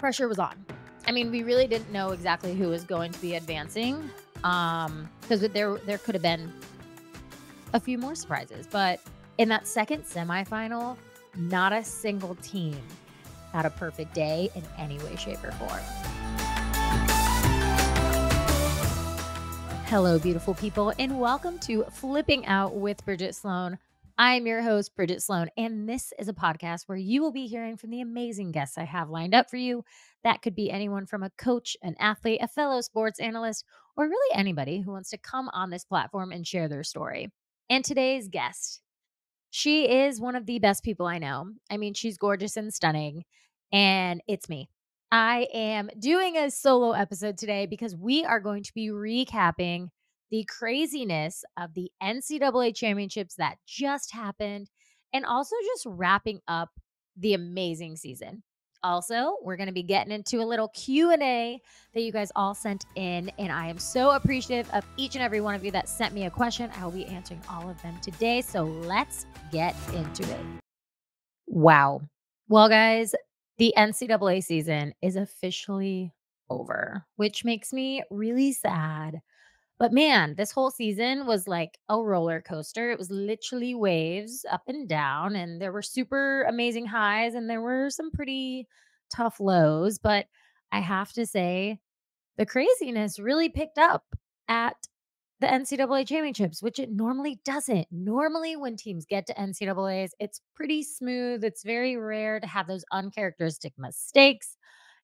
pressure was on. I mean, we really didn't know exactly who was going to be advancing, because there could have been a few more surprises, but in that second semifinal, not a single team had a perfect day in any way, shape, or form. Hello, beautiful people, and welcome to Flipping Out with Bridget Sloan. I'm your host, Bridget Sloan, and this is a podcast where you will be hearing from the amazing guests I have lined up for you. That could be anyone from a coach, an athlete, a fellow sports analyst, or really anybody who wants to come on this platform and share their story. And today's guest, she is one of the best people I know. I mean, she's gorgeous and stunning, and it's me. I am doing a solo episode today because we are going to be recapping the craziness of the NCAA championships that just happened and also just wrapping up the amazing season. Also, we're going to be getting into a little Q&A that you guys all sent in, and I am so appreciative of each and every one of you that sent me a question. I will be answering all of them today, so let's get into it. Wow. Well, guys, the NCAA season is officially over, which makes me really sad. But man, this whole season was like a roller coaster. It was literally waves up and down, and there were super amazing highs and there were some pretty tough lows. But I have to say, the craziness really picked up at the NCAA championships, which it normally doesn't. Normally, when teams get to NCAAs, it's pretty smooth. It's very rare to have those uncharacteristic mistakes.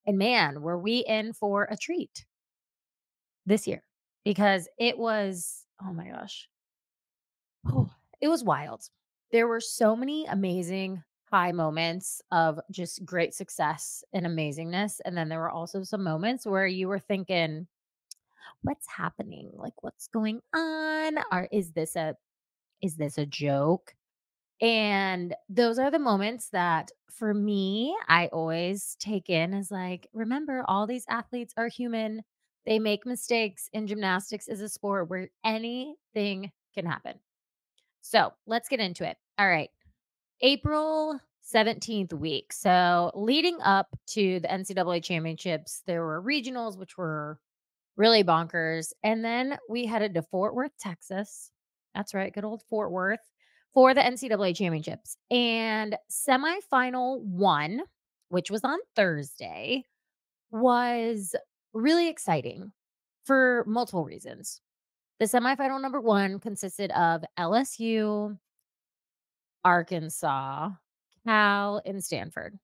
And man, were we in for a treat this year because it was, oh my gosh, oh, it was wild. There were so many amazing high moments of just great success and amazingness. And then there were also some moments where you were thinking, what's happening? Like, what's going on? Or is this a joke? And those are the moments that for me, I always take in as like, remember, all these athletes are human. They make mistakes, and gymnastics is a sport where anything can happen. So let's get into it. All right. April 17th week. So leading up to the NCAA championships, there were regionals, which were really bonkers. And then we headed to Fort Worth, Texas. That's right, good old Fort Worth for the NCAA championships. And semifinal one, which was on Thursday, was really exciting for multiple reasons. The semifinal number one consisted of LSU, Arkansas, Cal, and Stanford.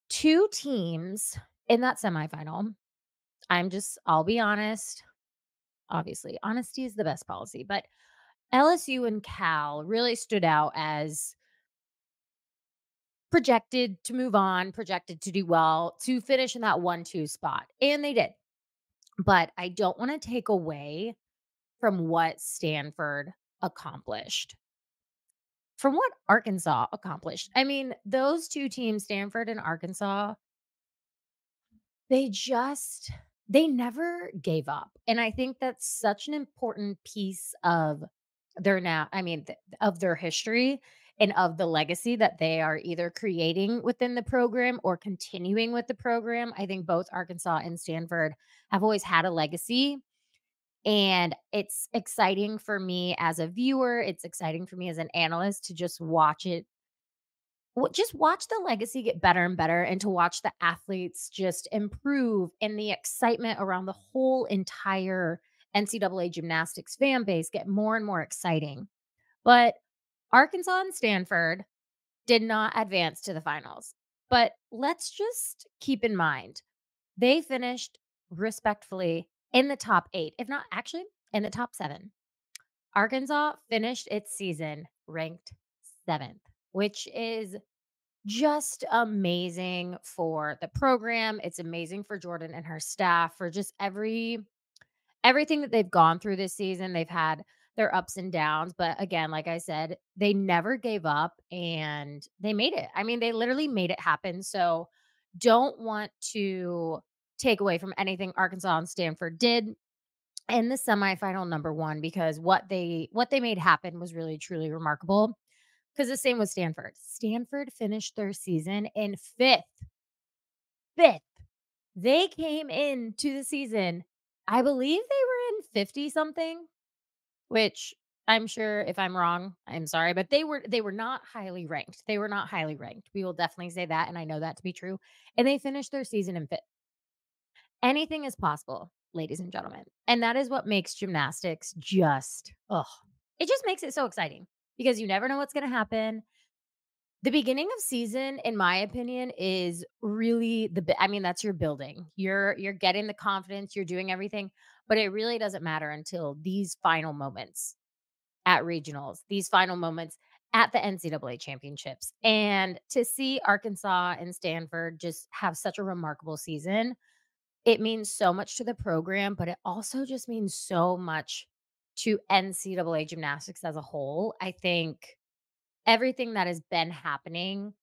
Two teams in that semifinal. I'll be honest. Obviously, honesty is the best policy, but LSU and Cal really stood out as projected to move on, projected to do well, to finish in that 1-2 spot. And they did. But I don't want to take away from what Stanford accomplished. From what Arkansas accomplished. I mean, those two teams, Stanford and Arkansas, they just they never gave up. And I think that's such an important piece of of their history and of the legacy that they are either creating within the program or continuing with the program. I think both Arkansas and Stanford have always had a legacy, and it's exciting for me as a viewer, it's exciting for me as an analyst to just watch it just watch the legacy get better and better, and to watch the athletes just improve, and the excitement around the whole entire NCAA gymnastics fan base get more and more exciting. But Arkansas and Stanford did not advance to the finals. But let's just keep in mind, they finished respectfully in the top 8, if not actually in the top 7. Arkansas finished its season ranked 7th, which is just amazing for the program. It's amazing for Jordan and her staff, for just everything that they've gone through this season. They've had their ups and downs, but again, like I said, they never gave up and they made it. I mean, they literally made it happen. So don't want to take away from anything Arkansas and Stanford did in the semifinal number one, because what they made happen was really truly remarkable. Because the same with Stanford. Stanford finished their season in 5th. 5th. They came into the season, I believe they were in 50 something, which I'm sure if I'm wrong, I'm sorry, but they were not highly ranked. They were not highly ranked. We will definitely say that, and I know that to be true. And they finished their season in 5th. Anything is possible, ladies and gentlemen. And that is what makes gymnastics just, oh, it just makes it so exciting because you never know what's going to happen. The beginning of season, in my opinion, is really I mean, that's your building. You're getting the confidence, you're doing everything, but it really doesn't matter until these final moments at regionals, these final moments at the NCAA championships. And to see Arkansas and Stanford just have such a remarkable season, it means so much to the program, but it also just means so much to NCAA gymnastics as a whole. I think everything that has been happening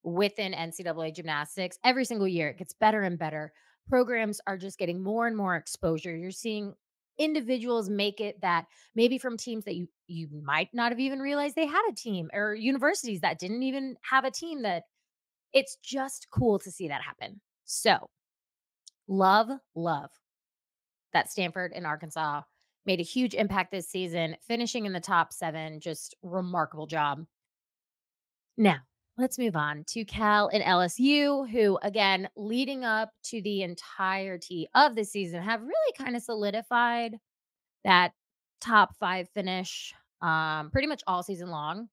within NCAA gymnastics every single year, it gets better and better. Programs are just getting more and more exposure. You're seeing individuals make it that maybe from teams that you might not have even realized they had a team, or universities that didn't even have a team, that it's just cool to see that happen. So, love that Stanford and Arkansas made a huge impact this season, finishing in the top 7, just remarkable job. Now, let's move on to Cal and LSU, who, again, leading up to the entirety of the season, have really kind of solidified that top 5 finish pretty much all season long.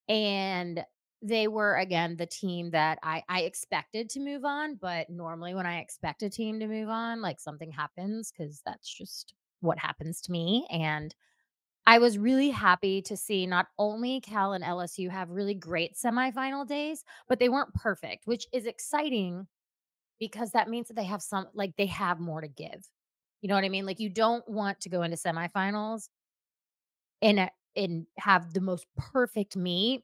And they were, again, the team that I expected to move on. But normally, when I expect a team to move on, like something happens because that's just what happens to me. And I was really happy to see not only Cal and LSU have really great semifinal days, but they weren't perfect, which is exciting because that means that they have they have more to give. You know what I mean? Like, you don't want to go into semifinals and have the most perfect meet.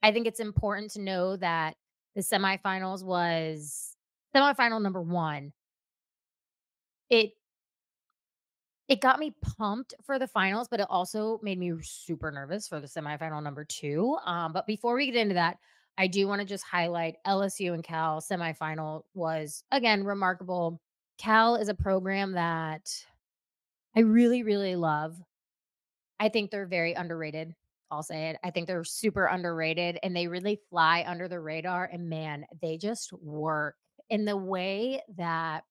I think it's important to know that the semifinals was semifinal number 1. It It got me pumped for the finals, but it also made me super nervous for the semifinal number 2. But before we get into that, I do want to just highlight LSU and Cal semifinal was, again, remarkable. Cal is a program that I really, really love. I think they're very underrated. I'll say it. I think they're super underrated and they really fly under the radar. And man, they just work in the way that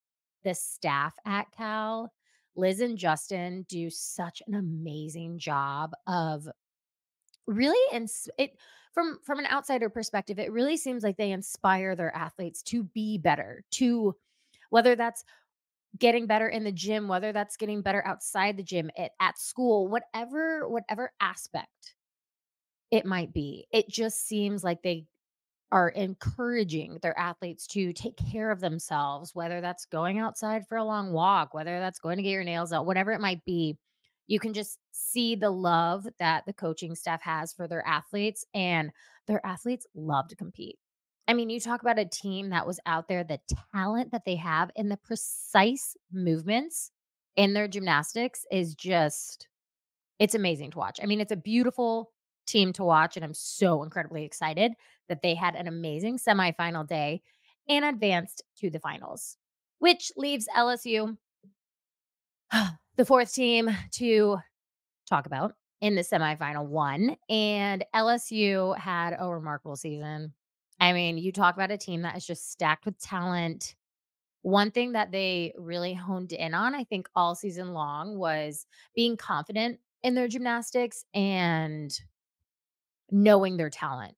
the staff at Cal, Liz and Justin, do such an amazing job of really, and it from an outsider perspective, it really seems like they inspire their athletes to be better, to whether that's getting better in the gym, whether that's getting better outside the gym, at school, whatever aspect it might be. It just seems like they are encouraging their athletes to take care of themselves, whether that's going outside for a long walk, whether that's going to get your nails out, whatever it might be. You can just see the love that the coaching staff has for their athletes, and their athletes love to compete. I mean, you talk about a team that was out there, the talent that they have and the precise movements in their gymnastics is just, it's amazing to watch. I mean, it's a beautiful team to watch, and I'm so incredibly excited that they had an amazing semifinal day and advanced to the finals, which leaves LSU, the 4th team to talk about in the semifinal 1. And LSU had a remarkable season. I mean, you talk about a team that is just stacked with talent. One thing that they really honed in on, I think, all season long was being confident in their gymnastics and knowing their talent.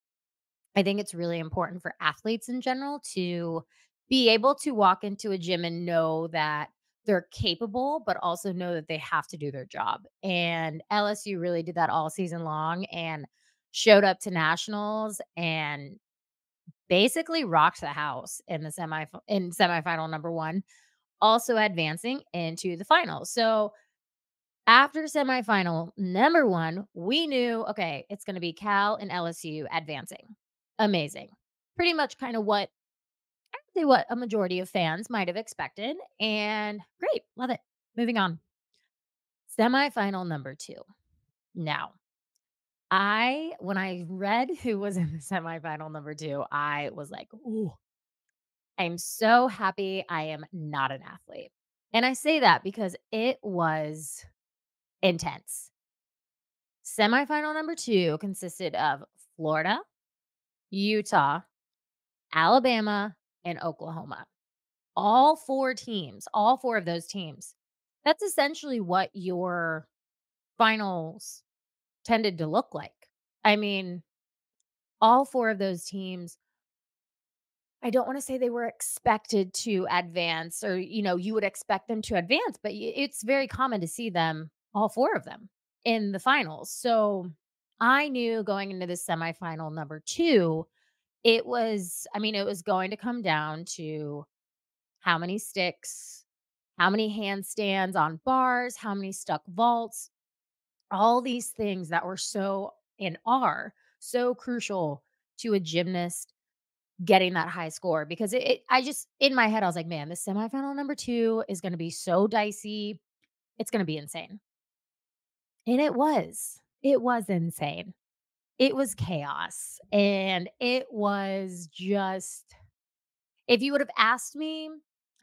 I think it's really important for athletes in general to be able to walk into a gym and know that they're capable, but also know that they have to do their job. And LSU really did that all season long and showed up to nationals and basically rocked the house in the semifinal number 1, also advancing into the finals. So after semifinal number 1, we knew, okay, it's going to be Cal and LSU advancing. Amazing. Pretty much kind of what a majority of fans might have expected. And great. Love it. Moving on. Semifinal number 2. Now, when I read who was in the semifinal number 2, I was like, ooh. I'm so happy I am not an athlete. And I say that because it was intense. Semifinal number 2 consisted of Florida, Utah, Alabama, and Oklahoma. All 4 of those teams. That's essentially what your finals tended to look like. I mean, all 4 of those teams, I don't wanna say they were expected to advance or, you would expect them to advance, but it's very common to see them, all 4 of them, in the finals. So, I knew going into this semifinal number 2, it was going to come down to how many sticks, how many handstands on bars, how many stuck vaults, all these things that were so and are so crucial to a gymnast getting that high score because I just in my head I was like, man, this semifinal number 2 is going to be so dicey. It's going to be insane. And it was. It was insane. It was chaos and it was just if you would have asked me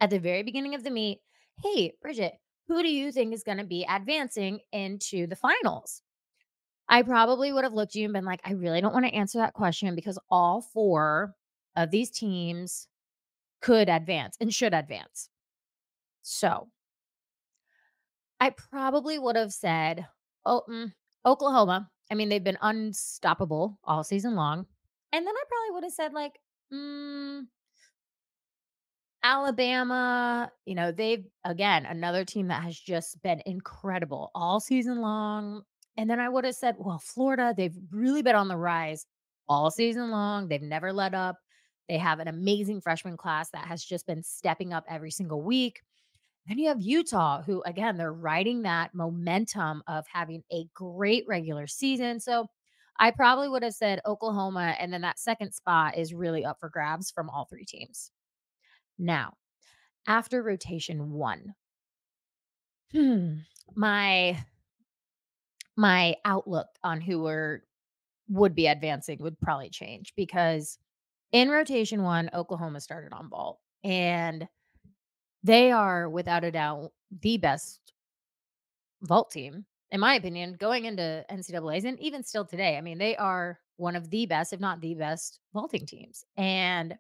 at the very beginning of the meet, "Hey, Bridget, who do you think is going to be advancing into the finals?" I probably would have looked at you and been like, "I really don't wanna answer that question because all 4 of these teams could advance and should advance." So, I probably would have said, "Oh, Oklahoma." I mean, they've been unstoppable all season long. And then I probably would have said, like, Alabama, they've again, another team that has just been incredible all season long. And then I would have said, well, Florida, they've really been on the rise all season long. They've never let up. They have an amazing freshman class that has just been stepping up every single week. Then you have Utah, who again, they're riding that momentum of having a great regular season. So I probably would have said Oklahoma, and then that second spot is really up for grabs from all 3 teams. Now, after rotation 1, hmm, my my outlook on who would be advancing would probably change because in rotation 1, Oklahoma started on vault, and they are without a doubt the best vault team, in my opinion, going into NCAAs and even still today. I mean, they are one of the best, if not the best, vaulting teams, and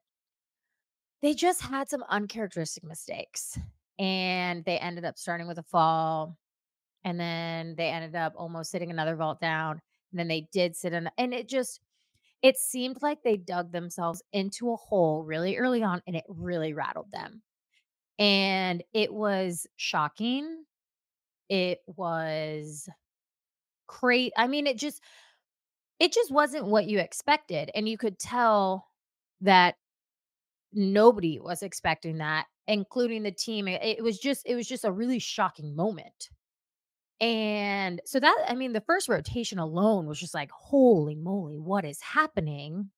they just had some uncharacteristic mistakes, and they ended up starting with a fall. And then they ended up almost sitting another vault down, and then they did sit in and it seemed like they dug themselves into a hole really early on, and it really rattled them. And it was shocking. It was great. I mean, it just wasn't what you expected, and you could tell that nobody was expecting that, including the team. It was just a really shocking moment. And so that I mean, the first rotation alone was just like, "Holy moly, what is happening?"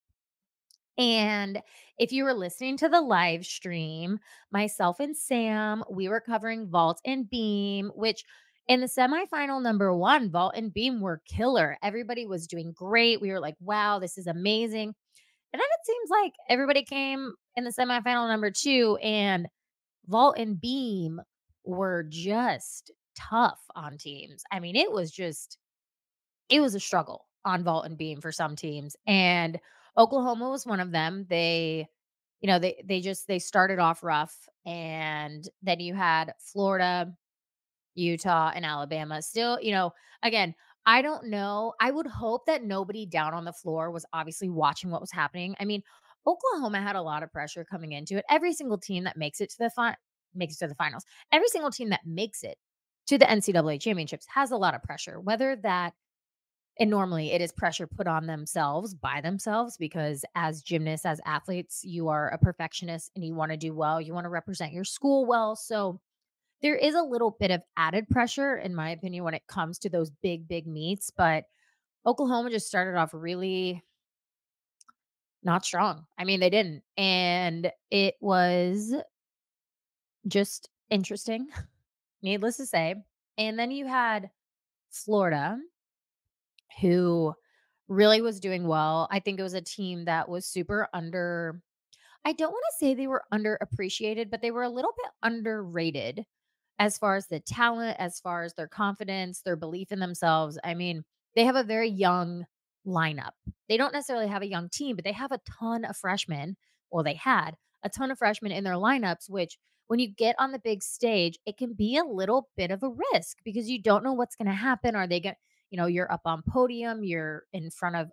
And if you were listening to the live stream, myself and Sam, we were covering vault and beam, which in the semifinal number 1, vault and beam were killer. Everybody was doing great. We were like, "Wow, this is amazing." And then it seems like everybody came in the semifinal number 2 and vault and beam were just tough on teams. I mean, it was a struggle on vault and beam for some teams, and Oklahoma was one of them. They started off rough, and then you had Florida, Utah, and Alabama. Still, again, I don't know. I would hope that nobody down on the floor was obviously watching what was happening. I mean, Oklahoma had a lot of pressure coming into it. Every single team that makes it to the finals. Every single team that makes it to the NCAA championships has a lot of pressure, whether that and normally it is pressure put on themselves by themselves because as gymnasts, as athletes, you are a perfectionist and you want to do well. You want to represent your school well. So there is a little bit of added pressure, in my opinion, when it comes to those big, big meets. But Oklahoma just started off really not strong. I mean, they didn't. And it was just interesting, needless to say. And then you had Florida, who really was doing well. I think it was a team that was super I don't wanna say they were underappreciated, but they were a little bit underrated as far as the talent, as far as their confidence, their belief in themselves. I mean, they have a very young lineup. They don't necessarily have a young team, but they have a ton of freshmen. Well, they had a ton of freshmen in their lineups, which when you get on the big stage, it can be a little bit of a risk because you don't know what's gonna happen. Are they going you're up on podium, you're in front of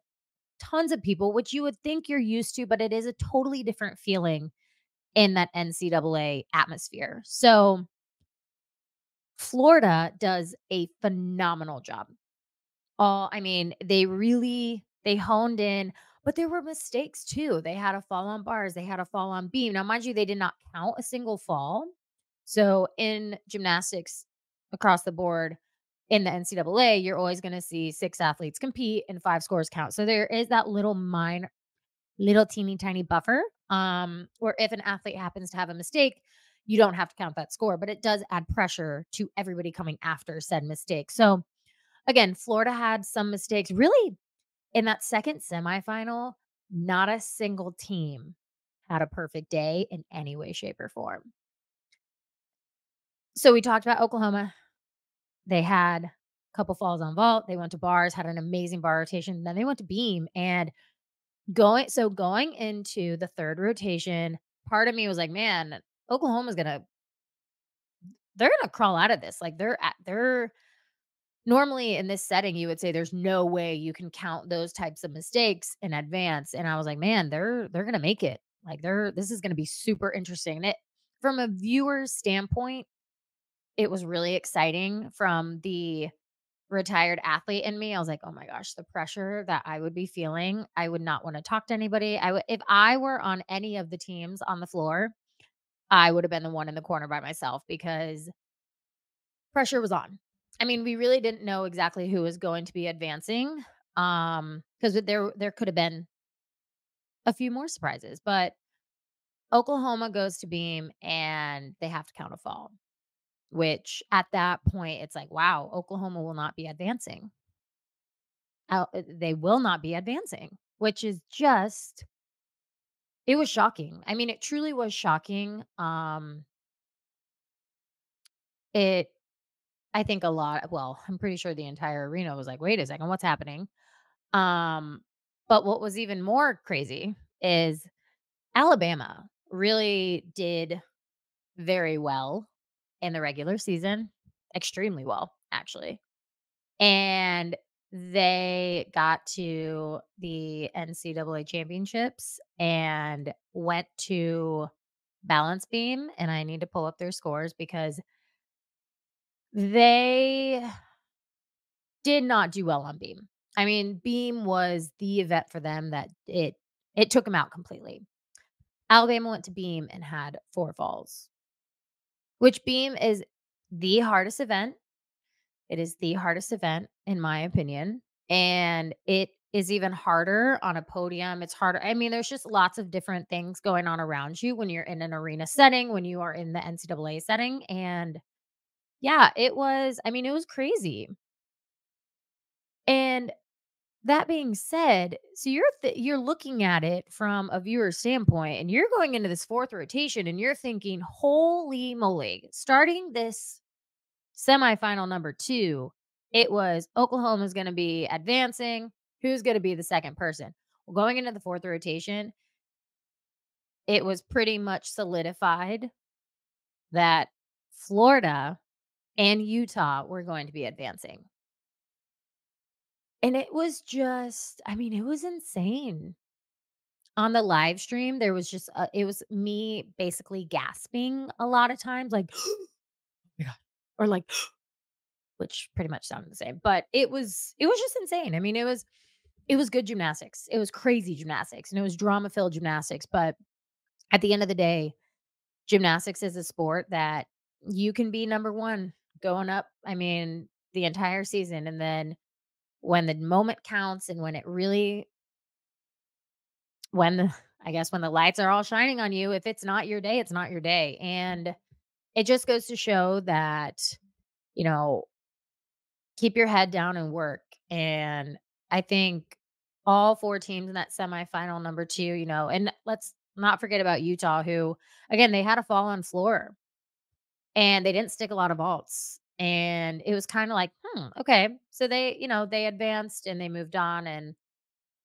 tons of people, which you would think you're used to, but it is a totally different feeling in that NCAA atmosphere. So, Florida does a phenomenal job. I mean, they honed in, but there were mistakes too. They had a fall on bars, they had a fall on beam. Now, mind you, they did not count a single fall. So, in gymnastics across the board in the NCAA, you're always going to see 6 athletes compete and 5 scores count. So there is that little teeny tiny buffer, where if an athlete happens to have a mistake, you don't have to count that score, but it does add pressure to everybody coming after said mistake. So again, Florida had some mistakes. Really, in that second semifinal, not a single team had a perfect day in any way, shape, or form. So we talked about Oklahoma. They had a couple falls on vault. They went to bars, had an amazing bar rotation. Then they went to beam and going into the 3rd rotation, part of me was like, "Man, Oklahoma's they're gonna crawl out of this." Like, they're normally in this setting, you would say there's no way you can count those types of mistakes in advance, and I was like, "Man, they're gonna make it." Like, this is gonna be super interesting, and it from a viewer's standpoint, it was really exciting from the retired athlete in me. I was like, "Oh my gosh, the pressure that I would be feeling, I would not wanna talk to anybody." I would if I were on any of the teams on the floor, I would have been the one in the corner by myself because pressure was on. I mean, we really didn't know exactly who was going to be advancing, because there could have been a few more surprises, but Oklahoma goes to beam and they have to count a fall, which at that point, it's like, wow, Oklahoma will not be advancing. They will not be advancing, which is just it was shocking. I mean, it truly was shocking. It I think a lot well, I'm pretty sure the entire arena was like, "Wait a second, what's happening?" Um, but what was even more crazy is Alabama really did very well in the regular season, extremely well, actually. And they got to the NCAA championships and went to balance beam, and I need to pull up their scores because they did not do well on beam. I mean, beam was the event for them that it took them out completely. Alabama went to beam and had 4 falls, which beam is the hardest event. It is the hardest event in my opinion, and it is even harder on a podium. It's harder. I mean, there's just lots of different things going on around you when you're in an arena setting, when you are in the NCAA setting, and yeah, it was crazy. And that being said, so you're looking at it from a viewer standpoint, and you're going into this 4th rotation, and you're thinking, "Holy moly!" Starting this semifinal number 2, it was Oklahoma's going to be advancing. Who's going to be the second person? Well, going into the 4th rotation, it was pretty much solidified that Florida and Utah were going to be advancing. And it was just, I mean, it was insane. On the live stream, there was just it was me basically gasping a lot of times, like, "Oh my god," or like, which pretty much sounded the same, but it was just insane. I mean, it was good gymnastics. It was crazy gymnastics, and it was drama-filled gymnastics, but at the end of the day, gymnastics is a sport that you can be number 1 going up, I mean, the entire season, and then when the moment counts and when it really when the I guess when the lights are all shining on you, if it's not your day, it's not your day, and it just goes to show that, you know, keep your head down and work, and I think all 4 teams in that semifinal number 2, and not forget about Utah, who, again, they had a fall on floor and they didn't stick a lot of vaults. And it was kind of like, okay. So they advanced and they moved on and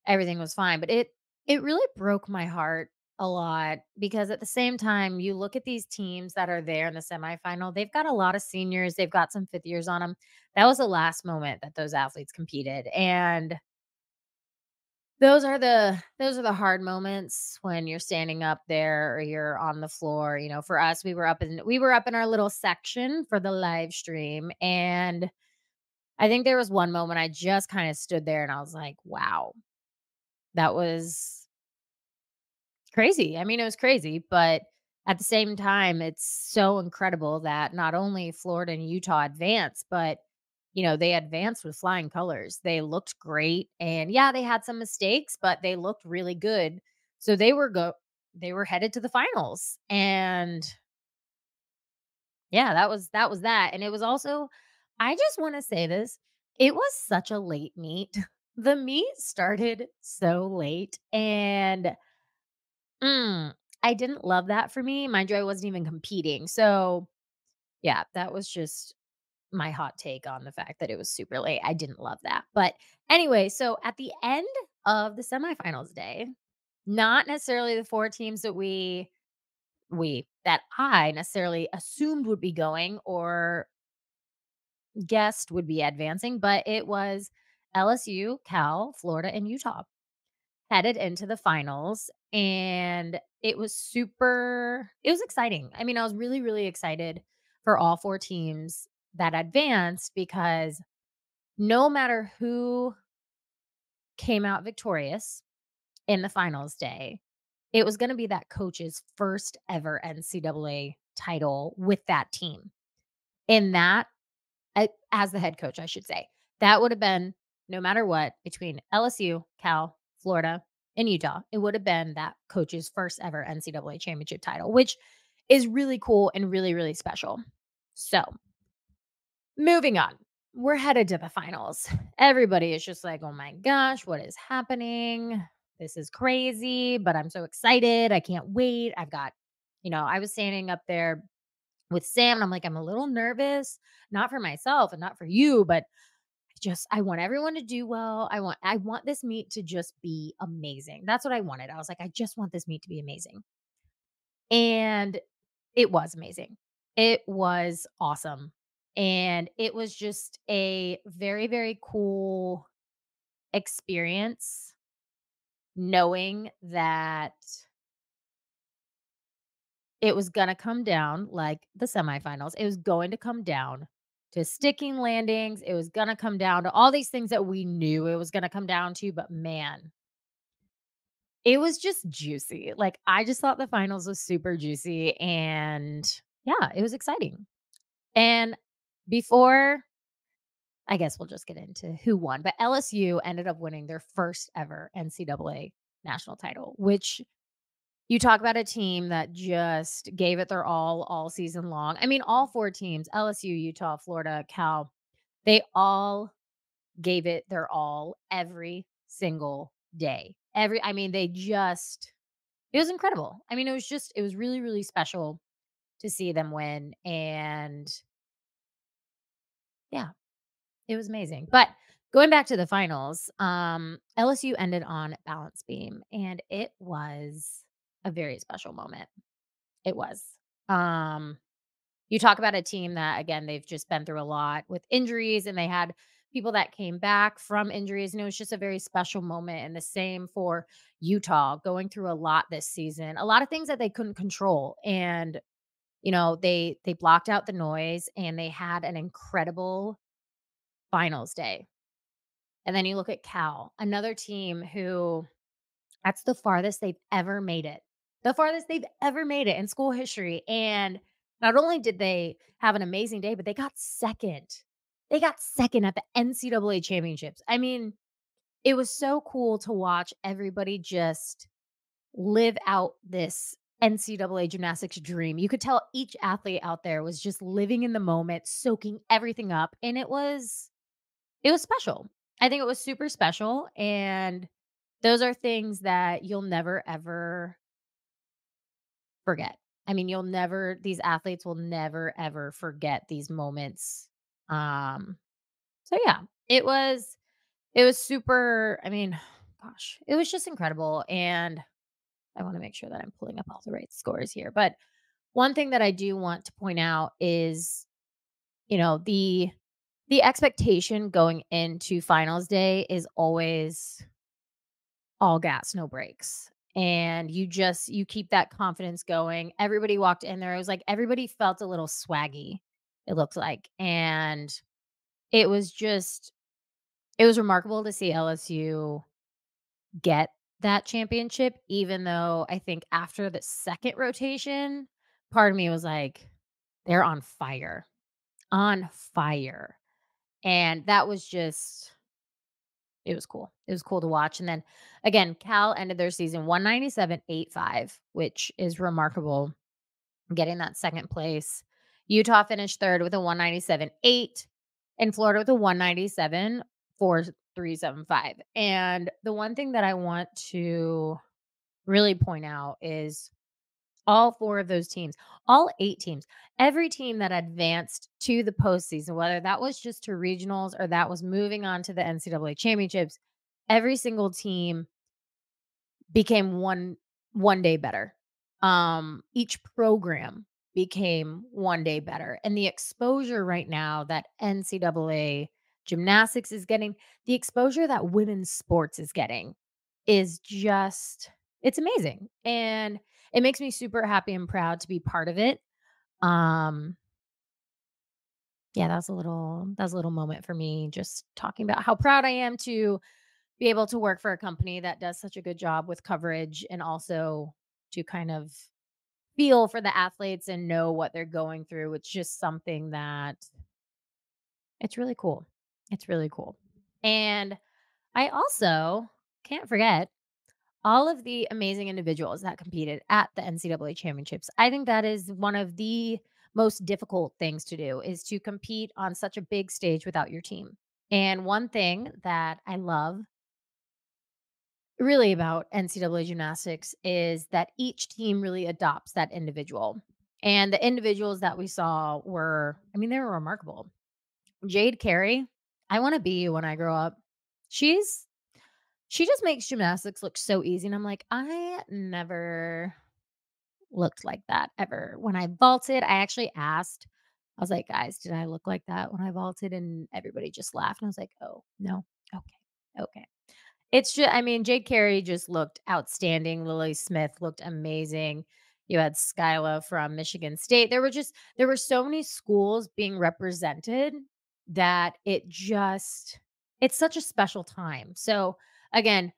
everything was fine. But it really broke my heart a lot because at the same time, you look at these teams that are there in the semifinal, they've got a lot of seniors, they've got some fifth years on them. That was the last moment that those athletes competed. And those are the hard moments when you're standing up there or you're on the floor. For us, we were up in our little section for the live stream, and I think there was one moment I just kind of stood there and I was like, "Wow, that was crazy." I mean, it was crazy, but at the same time, it's so incredible that not only Florida and Utah advanced, but they advanced with flying colors. They looked great, and yeah, they had some mistakes, but they looked really good. So they were headed to the finals. And yeah, that was that. And it was also, I just want to say this, it was such a late meet. The meet started so late, and Mm, I didn't love that for me. Mind you, I wasn't even competing. So, yeah, that was just my hot take on the fact that it was super late. I didn't love that. But anyway, so at the end of the semifinals day, not necessarily the four teams that I necessarily assumed would be going or guessed would be advancing, but it was LSU, Cal, Florida, and Utah headed into the finals, and it was exciting. I mean, I was really, really excited for all 4 teams that advanced because no matter who came out victorious in the finals day, it was gonna be that coach's first ever NCAA title with that team. And that as the head coach, I should say. That would have been no matter what between LSU, Cal, Florida, and Utah. It would have been that coach's first ever NCAA championship title, which is really cool and really, really special. So, moving on. We're headed to the finals. Everybody is just like, oh my gosh, what is happening? This is crazy, but I'm so excited. I can't wait. I was standing up there with Sam, and I'm like, I'm a little nervous, not for myself and not for you, but I want everyone to do well. I want this meet to just be amazing. That's what I wanted. I was like, I just want this meet to be amazing. And it was amazing. It was awesome. And it was just a very, very cool experience knowing that it was gonna come down like the semifinals. It was going to come down to sticking landings. It was gonna come down to all these things that we knew it was gonna come down to, but man, it was just juicy. Like, I just thought the finals was super juicy, and yeah, it was exciting. And before I guess we'll just get into who won, but LSU ended up winning their first ever NCAA national title, which you talk about a team that just gave it their all season long. I mean, all 4 teams, LSU, Utah, Florida, Cal, they all gave it their all every single day. I mean, it was incredible. I mean, it was really, really special to see them win. And yeah, it was amazing. But going back to the finals, LSU ended on balance beam, and it was a very special moment. It was. Um, you talk about a team that, again, they've just been through a lot with injuries, and they had people that came back from injuries, and it was just a very special moment. And the same for Utah, going through a lot this season, a lot of things that they couldn't control. And they blocked out the noise, and they had an incredible finals day. And then you look at Cal, another team who that's the farthest they've ever made it. The farthest they've ever made it in school history. And not only did they have an amazing day, but they got second. They got second at the NCAA championships. I mean, it was so cool to watch everybody just live out this NCAA gymnastics dream. You could tell each athlete out there was just living in the moment, soaking everything up. And it was special. I think it was super special. And those are things that you'll never ever forget. I mean, these athletes will never ever forget these moments. Um, so yeah, it was super, I mean, gosh, it was just incredible. And I want to make sure that I'm pulling up all the right scores here. But one thing that I do want to point out is, you know, the expectation going into finals day is always all gas, no brakes. And you keep that confidence going. Everybody walked in there. It was like everybody felt a little swaggy, it looked like. And it was just it was remarkable to see LSU get that championship, even though I think after the second rotation, part of me was like, they're on fire. And that was just it was cool. It was cool to watch. And then again, Cal ended their season 197.85, which is remarkable, getting that second place. Utah finished third with a 197.8, and Florida with a 197.4375. And the one thing that I want to really point out is all 4 of those teams, all 8 teams, every team that advanced to the postseason, whether that was just to regionals or that was moving on to the NCAA championships, every single team became one day better. Each program became one day better. And the exposure right now that NCAA gymnastics is getting, the exposure that women's sports is getting is just it's amazing. And it makes me super happy and proud to be part of it. Um yeah, that was a little moment for me, just talking about how proud I am to be able to work for a company that does such a good job with coverage, and also to kind of feel for the athletes and know what they're going through. It's just something that it's really cool. It's really cool. And I also can't forget all of the amazing individuals that competed at the NCAA championships. I think that is one of the most difficult things to do, is to compete on such a big stage without your team. And one thing that I love really about NCAA gymnastics is that each team really adopts that individual. And the individuals that we saw were, I mean, they were remarkable. Jade Carey, I want to be you when I grow up. She's she just makes gymnastics look so easy. And I'm like, I never looked like that ever. When I vaulted, I actually asked, I was like, guys, did I look like that when I vaulted? And everybody just laughed. And I was like, oh, no. Okay. Okay. It's just, I mean, Jake Carey just looked outstanding. Lily Smith looked amazing. You had Skyla from Michigan State. There were so many schools being represented that it's such a special time. So again,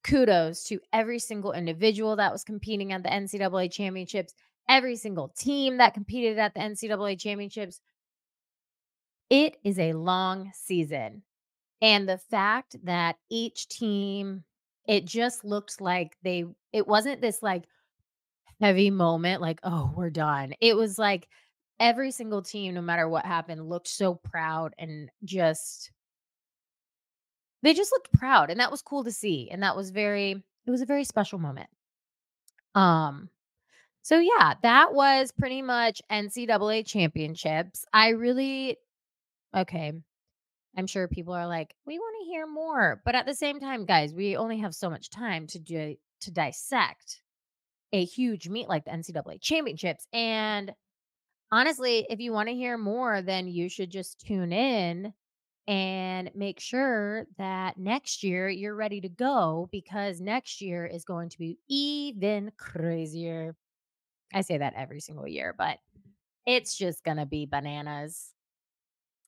kudos to every single individual that was competing at the NCAA championships, every single team that competed at the NCAA championships. It is a long season. And the fact that each team, it just looked like it wasn't this like heavy moment, like, oh, we're done. It was like every single team, no matter what happened, looked so proud and they just looked proud. And that was cool to see. And it was a very special moment. Um, so yeah, that was pretty much NCAA championships. Okay. I'm sure people are like, we want to hear more. But at the same time, guys, we only have so much time to dissect a huge meet like the NCAA championships. And honestly, if you want to hear more, then you should just tune in and make sure that next year you're ready to go, because next year is going to be even crazier. I say that every single year, but it's just going to be bananas.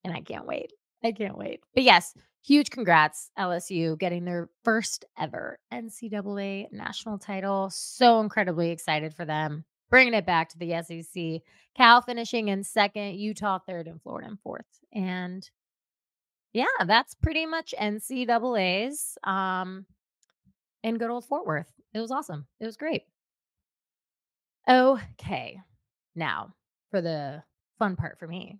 And I can't wait. I can't wait. But yes, huge congrats, LSU, getting their first ever NCAA national title. So incredibly excited for them. Bringing it back to the SEC. Cal finishing in second, Utah third, and Florida in fourth. And yeah, that's pretty much NCAA's in good old Fort Worth. It was awesome. It was great. Okay. Now, for the fun part for me.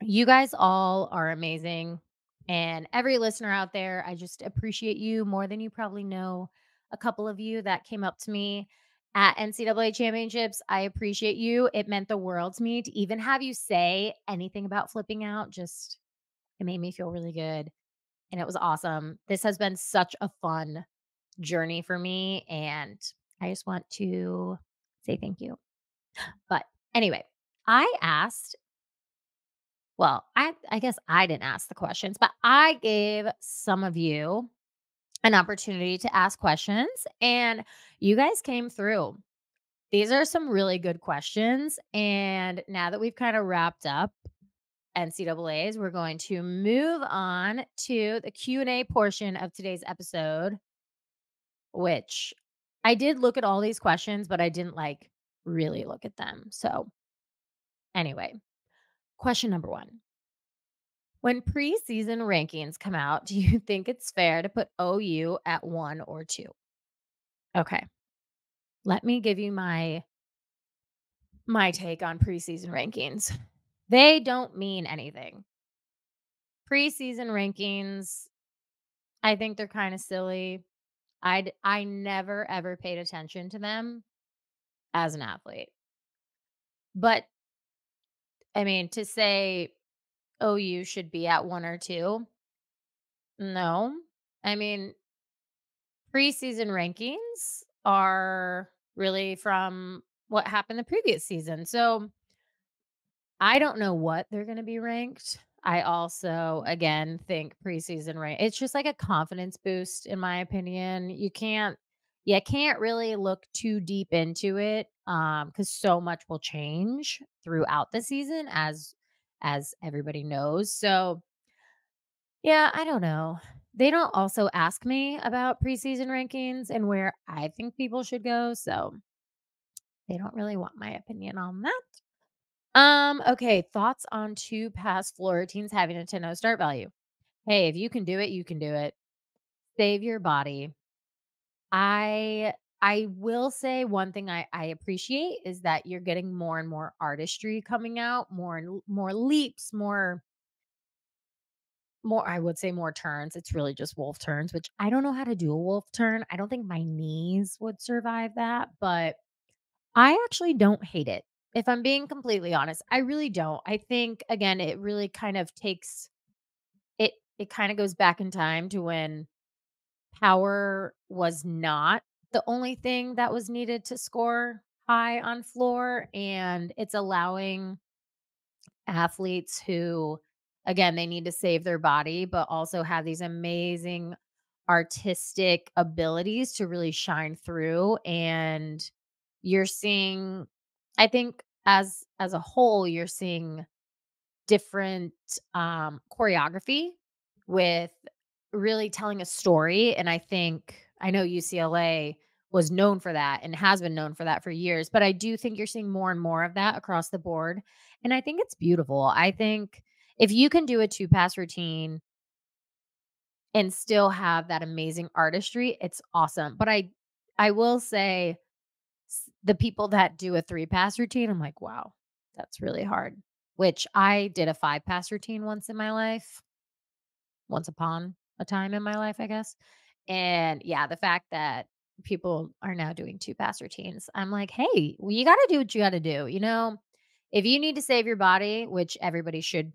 You guys all are amazing. And every listener out there, I just appreciate you more than you probably know. A couple of you that came up to me at NCAA championships. I appreciate you. It meant the world to me to even have you say anything about flipping out. Just it made me feel really good, and it was awesome. This has been such a fun journey for me, and I just want to say thank you. But anyway, I asked, well, I guess I didn't ask the questions, but I gave some of you an opportunity to ask questions, and you guys came through. These are some really good questions, and now that we've kind of wrapped up NCAAs, we're going to move on to the Q&A portion of today's episode, which I did look at all these questions, but I didn't like really look at them. So, anyway, question number 1. When preseason rankings come out, do you think it's fair to put OU at 1 or 2? Okay. Let me give you my take on preseason rankings. They don't mean anything. Preseason rankings, I think they're kind of silly. I never ever paid attention to them as an athlete. But I mean, to say OU should be at 1 or 2, no. I mean, preseason rankings are really from what happened the previous season. So I don't know what they're going to be ranked. I also, again, think preseason rank. It's just like a confidence boost, in my opinion. You can't really look too deep into it, because so much will change throughout the season, as everybody knows. So yeah, I don't know. They don't also ask me about preseason rankings and where I think people should go, so they don't really want my opinion on that. Okay, thoughts on 2 past floor routines having a 10-0 start value. Hey, if you can do it, you can do it. Save your body. I will say one thing I appreciate is that you're getting more and more artistry coming out, more leaps, more, I would say more turns. It's really just wolf turns, which I don't know how to do a wolf turn. I don't think my knees would survive that, but I actually don't hate it. If I'm being completely honest, I really don't. I think again, it really kind of takes it kind of goes back in time to when power was not the only thing that was needed to score high on floor, and it's allowing athletes who, again, they need to save their body, but also have these amazing artistic abilities to really shine through. And you're seeing, I think, as a whole, you're seeing different choreography with really telling a story. And I think, I know UCLA was known for that and has been known for that for years, but I do think you're seeing more and more of that across the board. And I think it's beautiful. I think if you can do a 2 pass routine and still have that amazing artistry, it's awesome. But I will say the people that do a 3 pass routine, I'm like, wow, that's really hard. Which I did a 5 pass routine once in my life, once upon a time in my life, I guess. And yeah, the fact that people are now doing 2 pass routines, I'm like, hey, well, you got to do what you got to do. If you need to save your body, which everybody should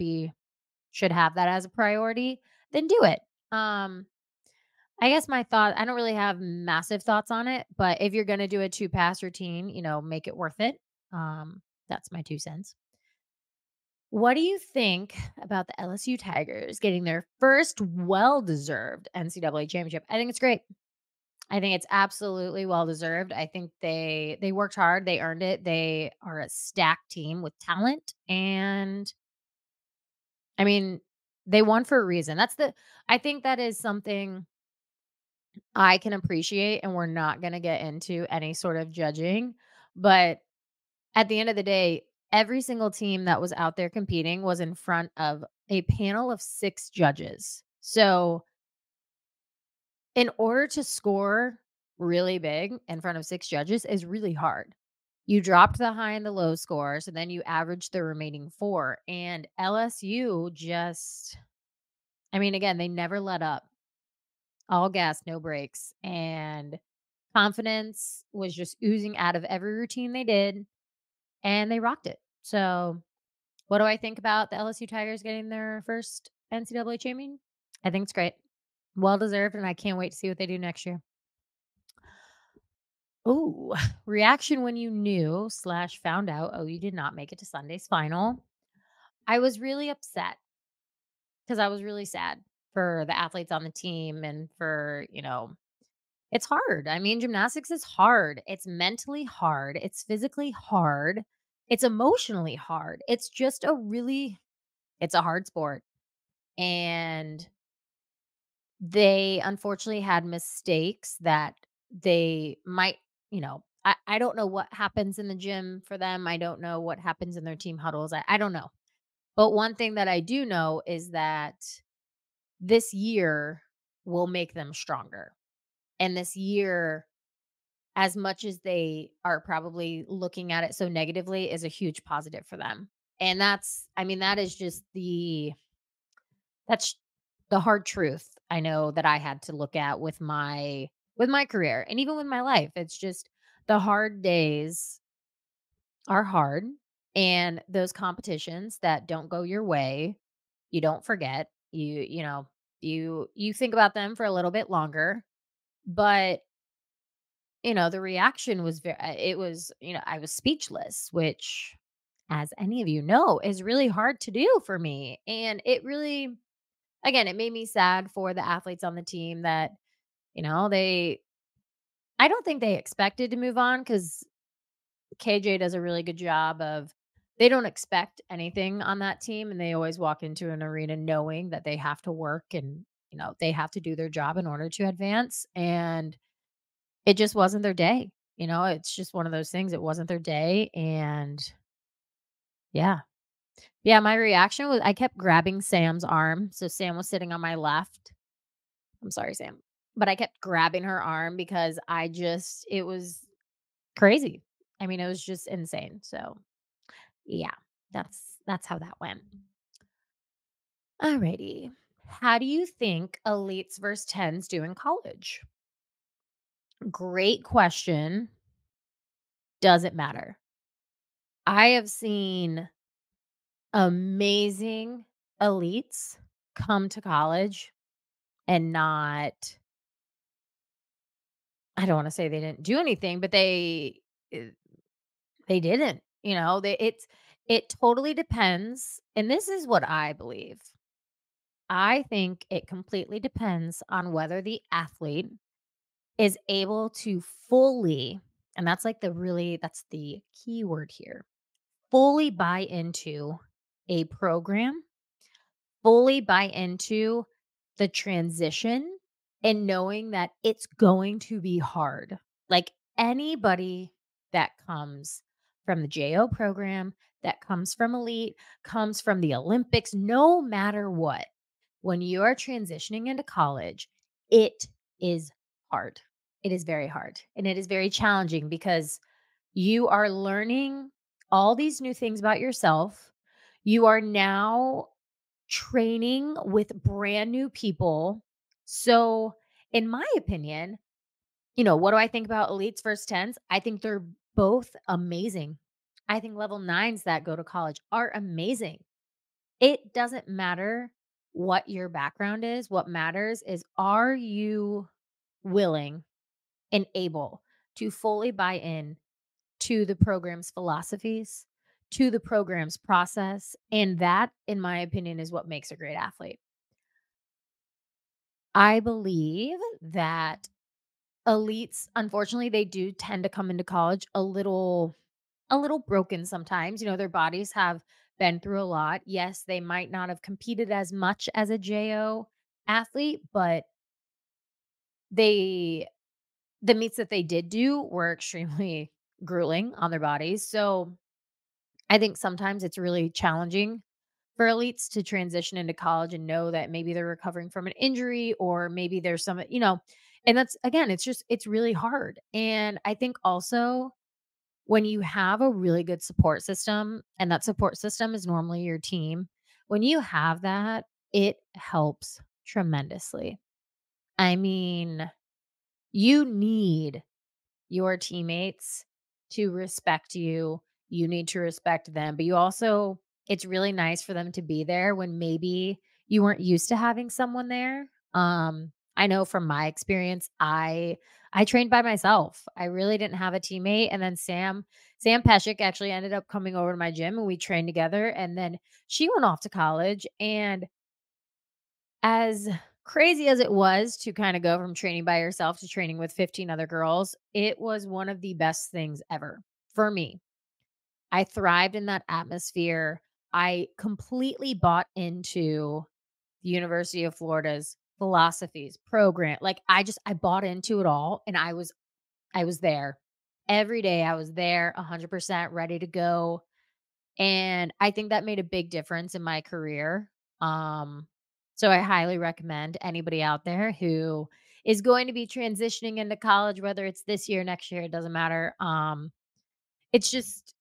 have that as a priority, then do it. Um, I guess my thought, I don't really have massive thoughts on it, but if you're going to do a 2 pass routine, make it worth it. That's my 2 cents. What do you think about the LSU Tigers getting their first well-deserved NCAA championship? I think it's great. I think it's absolutely well-deserved. I think they worked hard, they earned it. They are a stacked team with talent, and I mean, they won for a reason. I think that is something I can appreciate, and we're not going to get into any sort of judging, but at the end of the day, every single team that was out there competing was in front of a panel of 6 judges. So, in order to score really big in front of 6 judges is really hard. You dropped the high and the low scores, and then you averaged the remaining 4. And LSU just, I mean, again, they never let up. All gas, no brakes. And Confidence was just oozing out of every routine they did, and they rocked it. So, what do I think about the LSU Tigers getting their first NCAA champion? I think it's great. Well deserved, and I can't wait to see what they do next year. Ooh, reaction when you knew slash found out, oh, you did not make it to Sunday's final. I was really upset because I was really sad for the athletes on the team and for, it's hard. I mean, gymnastics is hard. It's mentally hard. It's physically hard. It's emotionally hard. It's just it's a hard sport. And they unfortunately had mistakes that they might, I don't know what happens in the gym for them. I don't know what happens in their team huddles. I don't know. But one thing that I do know is that this year will make them stronger. And this year, as much as they are probably looking at it so negatively, is a huge positive for them. And I mean, that's the hard truth I know that I had to look at with my career and even with my life. It's just the hard days are hard, and those competitions that don't go your way, you don't forget. You think about them for a little bit longer, but the reaction was it was, I was speechless, which, as any of you know, is really hard to do for me. And it really, again, it made me sad for the athletes on the team that, they, I don't think they expected to move on because KJ does a really good job of, they don't expect anything on that team. And they always walk into an arena knowing that they have to work and, they have to do their job in order to advance. And it just wasn't their day. It's just one of those things. It wasn't their day. And yeah. Yeah. My reaction was I kept grabbing Sam's arm. So Sam was sitting on my left. I'm sorry, Sam. But I kept grabbing her arm because it was crazy. I mean, it was just insane. So yeah, that's how that went. Alrighty. How do you think elites versus tens do in college? Great question. Does it matter? I have seen amazing elites come to college and not, I don't wanna say they didn't do anything, but eh, they didn't, it totally depends, and this is what I believe. I think it completely depends on whether the athlete is able to fully, and that's the key word here, fully buy into a program, fully buy into the transition, and knowing that it's going to be hard. Like anybody that comes from the JO program, that comes from elite, comes from the Olympics, no matter what, when you are transitioning into college, it is hard. It is very hard and it is very challenging because you are learning all these new things about yourself. You are now training with brand new people. So, in my opinion, what do I think about elites versus tens? I think they're both amazing. I think level nines that go to college are amazing. It doesn't matter what your background is. What matters is, are you willing and able to fully buy in to the program's philosophies, to the program's process? And that, in my opinion, is what makes a great athlete. I believe that elites, unfortunately, they do tend to come into college a little broken sometimes. Their bodies have been through a lot. Yes, they might not have competed as much as a JO athlete, but they the meets that they did do were extremely grueling on their bodies. So, I think sometimes it's really challenging for elites to transition into college and know that maybe they're recovering from an injury or maybe there's and that's, again, it's really hard. And I think also when you have a really good support system, and that support system is normally your team, when you have that, it helps tremendously. I mean, you need your teammates to respect you. You need to respect them, but you also it's really nice for them to be there when maybe you weren't used to having someone there. I know from my experience, I trained by myself. I really didn't have a teammate, and then Sam Peshek actually ended up coming over to my gym, and we trained together, and then she went off to college, and as crazy as it was to kinda go from training by yourself to training with 15 other girls, it was one of the best things ever for me. I thrived in that atmosphere. I completely bought into the University of Florida's philosophies, program. Like, I bought into it all, and I was there. Every day I was there 100% ready to go, and I think that made a big difference in my career. Um, so I highly recommend anybody out there who is going to be transitioning into college, whether it's this year, next year, it doesn't matter. It's just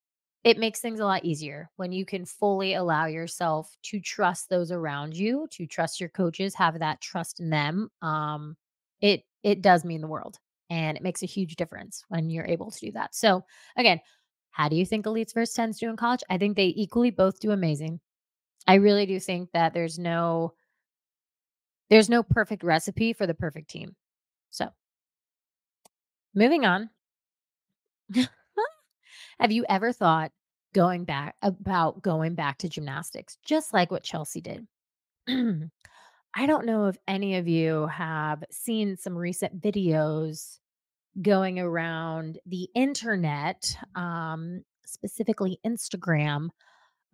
it makes things a lot easier when you can fully allow yourself to trust those around you, to trust your coaches, have that trust in them. It does mean the world, and it makes a huge difference when you're able to do that. So, again, how do you think elites versus 10s do in college? I think they equally both do amazing. I really do think that there's no perfect recipe for the perfect team. So, moving on. Have you ever thought going back to gymnastics, just like what Chelsea did? I don't know if any of you have seen some recent videos going around the internet, specifically Instagram,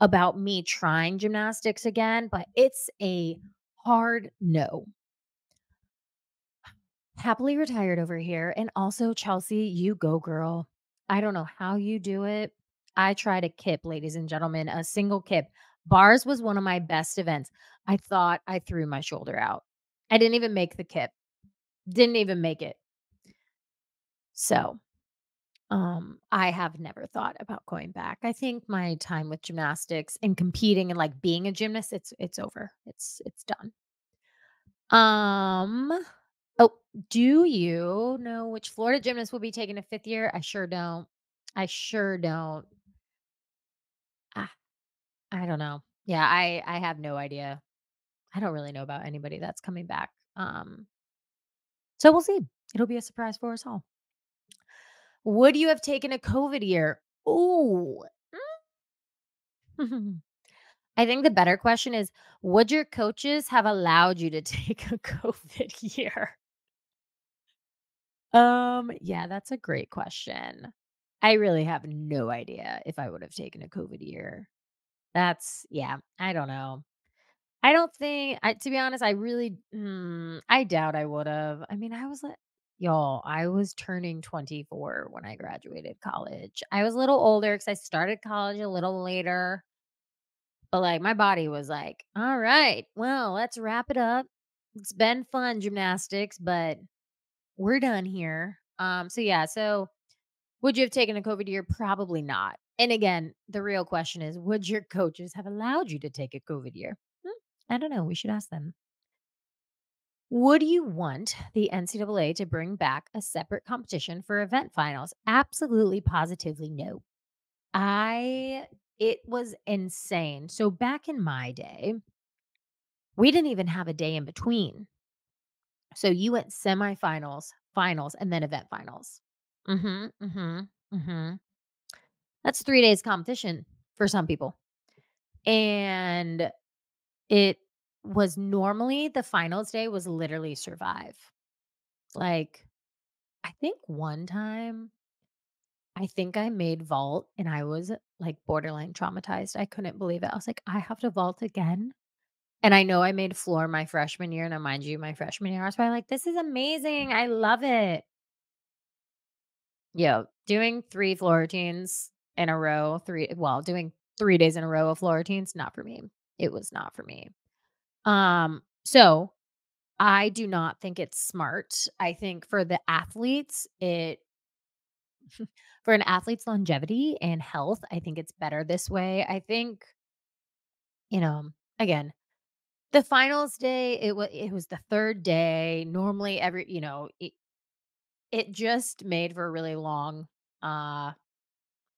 about me trying gymnastics again, but it's a hard no. Happily retired over here. And also, Chelsea, you go, girl. I don't know how you do it. I tried a kip, ladies and gentlemen, a single kip. Bars was one of my best events. I thought I threw my shoulder out. I didn't even make the kip, didn't even make it. So, I have never thought about going back. I think my time with gymnastics and competing and like being a gymnast, it's over. It's done. Um, oh, do you know which Florida gymnast will be taking a 5th year? I sure don't. I sure don't. Ah, I don't know. Yeah, I have no idea. I don't really know about anybody that's coming back. So we'll see. It'll be a surprise for us all. Would you have taken a COVID year? Ooh. I think the better question is, would your coaches have allowed you to take a COVID year? Yeah, that's a great question. I really have no idea if I would have taken a COVID year. Yeah, I don't know. I don't think to be honest, I doubt I would have. I mean, y'all, I was turning 24 when I graduated college. I was a little older because I started college a little later, but like my body was like, all right, well, let's wrap it up. It's been fun gymnastics, but we're done here. So yeah, so would you have taken a COVID year? Probably not. And again, the real question is, would your coaches have allowed you to take a COVID year? I don't know. We should ask them. Would you want the NCAA to bring back a separate competition for event finals? Absolutely, positively no. I It was insane. So back in my day, we didn't even have a day in between. So you went semifinals, finals, and then event finals. Mhm, mhm, mhm. That's 3 days competition for some people. And it was normally the finals day was literally survive. Like, I think one time, I think I made vault and I was, like, borderline traumatized. I couldn't believe it. I was like, "I have to vault again?" And I know I made floor my freshman year, and now mind you, my freshman year, I was probably like, "This is amazing. I love it." Yeah, doing 3 floor routines in a row, doing 3 days in a row of floor routines, not for me. It was not for me. So I do not think it's smart. I think for the athletes, it for an athlete's longevity and health, I think it's better this way. I think, you know, again, the finals day, it was the 3rd day. Normally every, It just made for a really long, uh,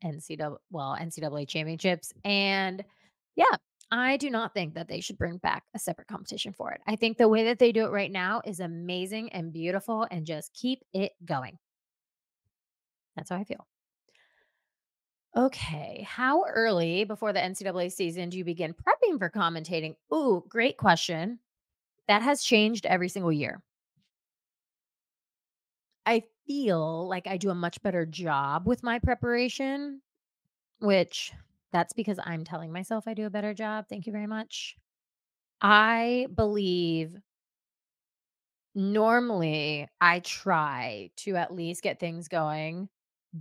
NCAA championships, and yeah, I do not think that they should bring back a separate competition for it. I think the way that they do it right now is amazing and beautiful, and just keep it going. That's how I feel. Okay, how early before the NCAA season do you begin prepping for commentating? Ooh, great question. That has changed every single year. I feel like I do a much better job with my preparation, which that's because I'm telling myself I do a better job. Thank you very much. I believe normally I try to at least get things going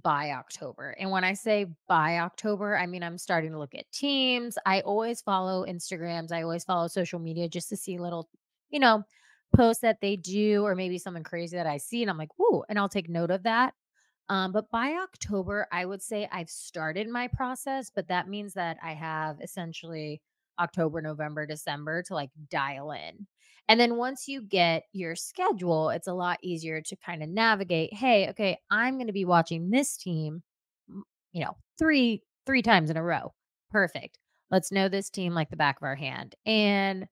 by October. And when I say by October, I mean I'm starting to look at teams. I always follow Instagrams, I always follow social media just to see little, you know, posts that they do or maybe something crazy that I see and I'm like, "Ooh," and I'll take note of that. But by October, I would say I've started my process, but that means that I have essentially October, November, December to like dial in. And then once you get your schedule, it's a lot easier to kind of navigate. Hey, okay, I'm going to be watching this team, m- three times in a row. Perfect. Let's know this team like the back of our hand. And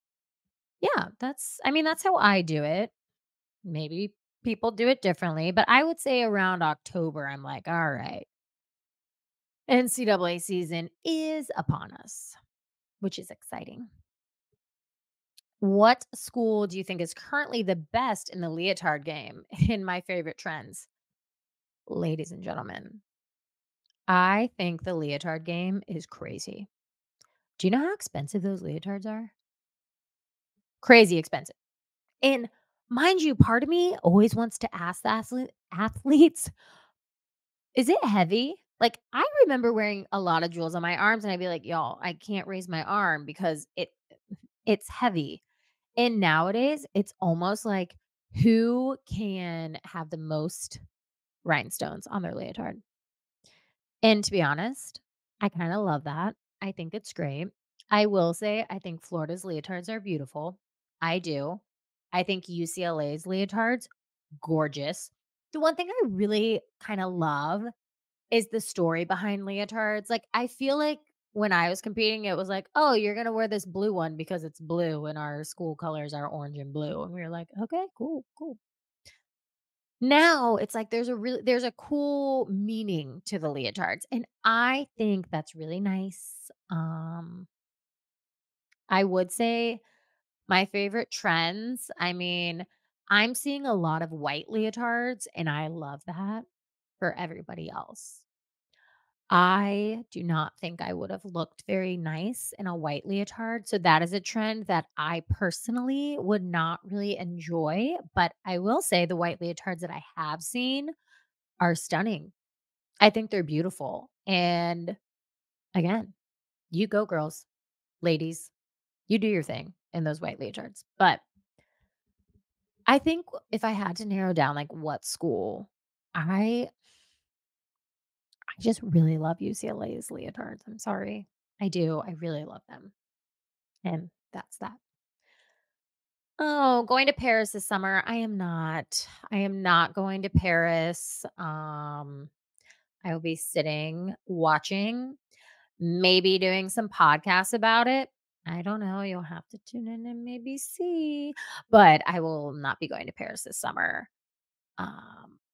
yeah, I mean, that's how I do it. Maybe people do it differently, but I would say around October, I'm like, all right, NCAA season is upon us, which is exciting. What school do you think is currently the best in the leotard game? In my favorite trends, ladies and gentlemen, I think the leotard game is crazy. Do you know how expensive those leotards are? Crazy expensive. And mind you, part of me always wants to ask the athletes, is it heavy? Like, I remember wearing a lot of jewels on my arms, and I'd be like, "Y'all, I can't raise my arm because it's heavy." And nowadays, it's almost like who can have the most rhinestones on their leotard. And to be honest, I kinda love that. I think it's great. I will say I think Florida's leotards are beautiful. I do. I think UCLA's leotards, gorgeous. The one thing I really kinda love is the story behind leotards. Like, I feel like when I was competing, it was like, "Oh, you're gonna wear this blue one because it's blue and our school colors are orange and blue." And we were like, "Okay, cool, cool." Now it's like there's a cool meaning to the leotards, and I think that's really nice. I would say my favorite trends, I mean, I'm seeing a lot of white leotards, and I love that for everybody else. I do not think I would have looked very nice in a white leotard. So that is a trend that I personally would not really enjoy. But I will say the white leotards that I have seen are stunning. I think they're beautiful. And again, you go, girls, ladies, you do your thing in those white leotards. But I think if I had to narrow down like what school, I just really love UCLA's leotards. I'm sorry. I do. I really love them. And that's that. Oh, going to Paris this summer. I am not. I am not going to Paris. I will be sitting, watching, maybe doing some podcasts about it. I don't know. You'll have to tune in and maybe see. But I will not be going to Paris this summer.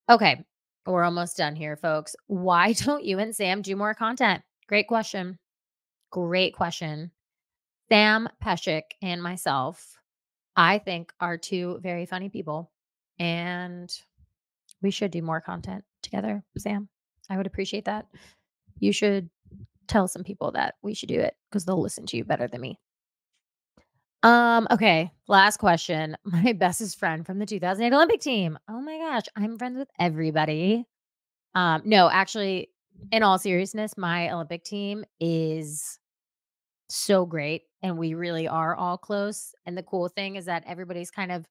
Okay. We're almost done here, folks. Why don't you and Sam do more content? Great question. Great question. Sam Peshek and myself, I think, are two very funny people, and we should do more content together, Sam. I would appreciate that. You should tell some people that we should do it because they'll listen to you better than me. Okay, last question. My bestest friend from the 2008 Olympic team. Oh my gosh, I'm friends with everybody. No, actually, in all seriousness, my Olympic team is so great, and we really are all close, and the cool thing is that everybody's kind of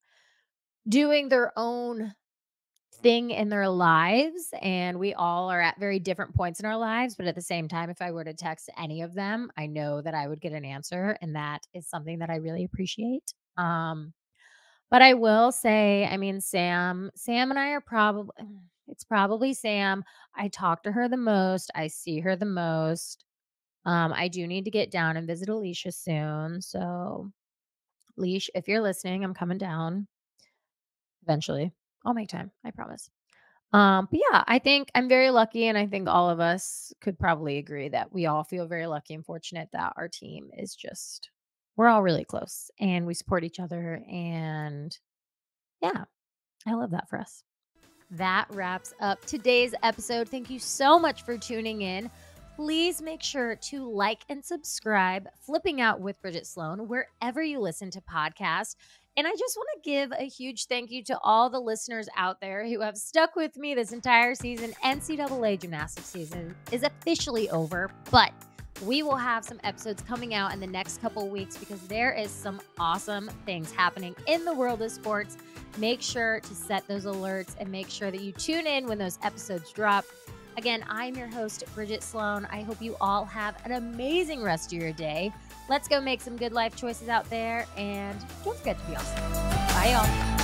doing their own thing in their lives, and we all are at very different points in our lives, but at the same time, if I were to text any of them, I know that I would get an answer, and that is something that I really appreciate. But I will say, I mean, Sam and I are it's probably Sam. I talk to her the most. I see her the most. I do need to get down and visit Alicia soon. So, Leash, if you're listening, I'm coming down eventually. I'll make time. I promise. But yeah, I think I'm very lucky, and I think all of us could probably agree that we all feel very lucky and fortunate that our team is just we're all really close and we support each other. And yeah, I love that for us. That wraps up today's episode. Thank you so much for tuning in. Please make sure to like and subscribe Flipping Out with Bridget Sloan wherever you listen to podcasts. And I just want to give a huge thank you to all the listeners out there who have stuck with me this entire season. NCAA gymnastics season is officially over, but we will have some episodes coming out in the next couple weeks because there is some awesome things happening in the world of sports. Make sure to set those alerts and make sure that you tune in when those episodes drop. Again, I'm your host, Bridget Sloan. I hope you all have an amazing rest of your day. Let's go make some good life choices out there, and don't forget to be awesome. Bye, y'all.